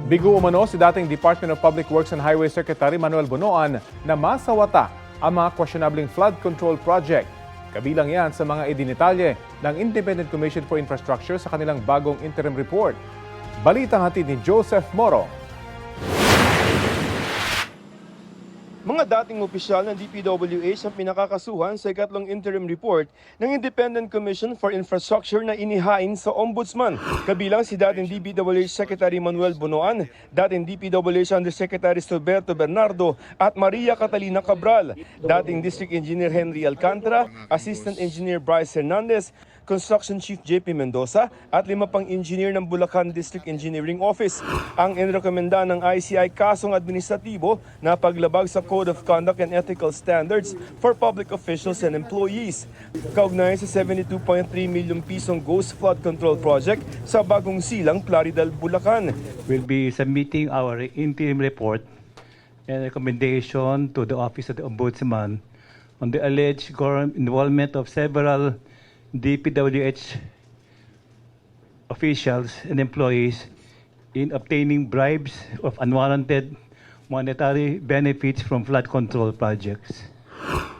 Bigo umano si dating Department of Public Works and Highway Secretary Manuel Bonoan na masawata ang mga questionabling flood control project. Kabilang yan sa mga idinitalye ng Independent Commission for Infrastructure sa kanilang bagong interim report. Balitang hatid ni Joseph Moro. Mga dating opisyal ng DPWH ang pinakakasuhan sa ikatlong interim report ng Independent Commission for Infrastructure na inihain sa Ombudsman. Kabilang si dating DPWH Secretary Manuel Bonoan, dating DPWH Undersecretary Roberto Bernardo at Maria Catalina Cabral, dating District Engineer Henry Alcantara, Assistant Engineer Bryce Hernandez, Construction Chief JP Mendoza at 5 pang engineer ng Bulacan District Engineering Office. Ang inirekomenda ng ICI kasong administratibo na paglabag sa Code of Conduct and Ethical Standards for Public Officials and Employees. Kaugnay sa 72.3 milyong pisong Ghost Flood Control Project sa Bagong Silang, Plaridel, Bulacan. We'll be submitting our interim report and recommendation to the Office of the Ombudsman on the alleged involvement of several DPWH officials and employees in obtaining bribes of unwarranted monetary benefits from flood control projects.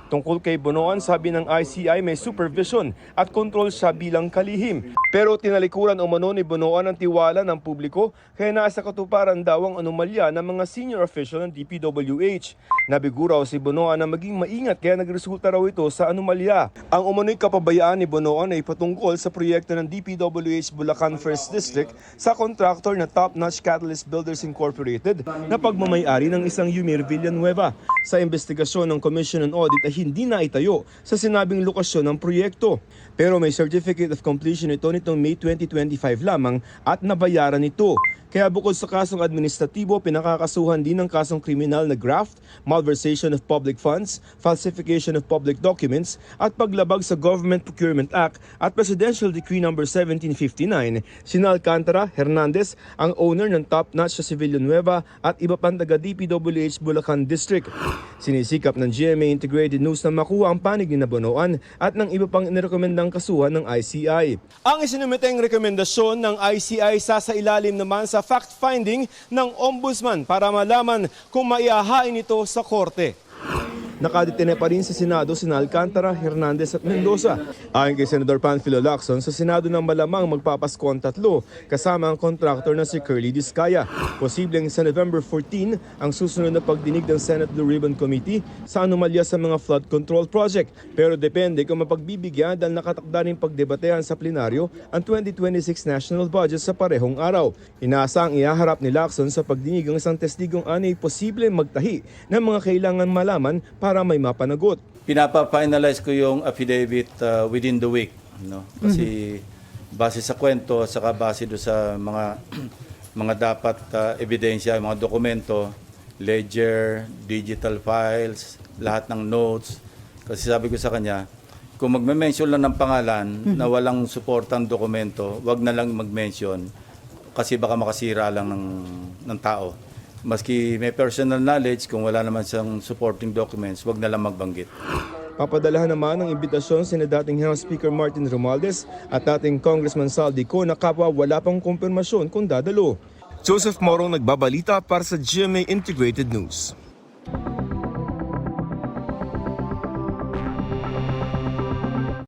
Tungkol kay Bonoan, sabi ng ICI may supervision at control siya bilang kalihim. Pero tinalikuran umano ni Bonoan ang tiwala ng publiko kaya nasa katuparan daw ang anomalya ng mga senior official ng DPWH. Nabigo raw si Bonoan na maging maingat kaya nagresulta raw ito sa anomalya. Ang umano'y kapabayaan ni Bonoan ay patungkol sa proyekto ng DPWH Bulacan 1st District sa contractor na Top Notch Catalyst Builders Incorporated na pagmamayari ng isang Yumir Villanueva. Sa investigasyon ng Commission on Audit ay hindi na itayo sa sinabing lokasyon ng proyekto. Pero may Certificate of Completion ito nitong May 2025 lamang at nabayaran ito. Kaya bukod sa kasong administratibo, pinakakasuhan din ng kasong kriminal na graft, malversation of public funds, falsification of public documents, at paglabag sa Government Procurement Act at Presidential Decree No. 1759. Sina Alcantara, Hernandez, ang owner ng Top Notch sa Villanueva at iba pang taga DPWH Bulacan District. Sinisikap ng GMA Integrated News na makuha ang panig ni Bonoan at ng iba pang inirekomendang kasuhan ng ICI. Ang isinumiteng rekomendasyon ng ICI sasailalim naman sa fact-finding ng Ombudsman para malaman kung maihahain ito sa korte. Nakadetene pa rin sa Senado sina Alcantara, Hernandez at Mendoza. Ayon kay Senador Panfilo Lacson, sa Senado na malamang magpapasko ang tatlo kasama ang kontraktor na si Curly Discaya. Posibleng sa November 14 ang susunod na pagdinig ng Senate Blue Ribbon Committee sa anomalya sa mga flood control project. Pero depende kung mapagbibigyan dahil nakatakda rin pagdebatehan sa plenaryo ang 2026 national budget sa parehong araw. Inaasang ihaharap ni Lacson sa pagdinig ang isang testigong anay posibleng magtahi ng mga kailangan malaman para may mapanagot. Pinapa-finalize ko yung affidavit within the week, no? Kasi base sa kwento at saka base do sa mga mga dapat ebidensya, mga dokumento, ledger, digital files, lahat ng notes. Kasi sabi ko sa kanya, kung magme-mention lang ng pangalan na walang suportang dokumento, wag na lang mag-mention kasi baka makasira lang ng tao. Maski may personal knowledge, kung wala naman siyang supporting documents, wag na lang magbanggit. Papadalahan naman ng imbitasyon sina dating House Speaker Martin Romualdez at dating Congressman Saldico na kapwa wala pang kumpirmasyon kung dadalo. Joseph Morong nagbabalita para sa GMA Integrated News.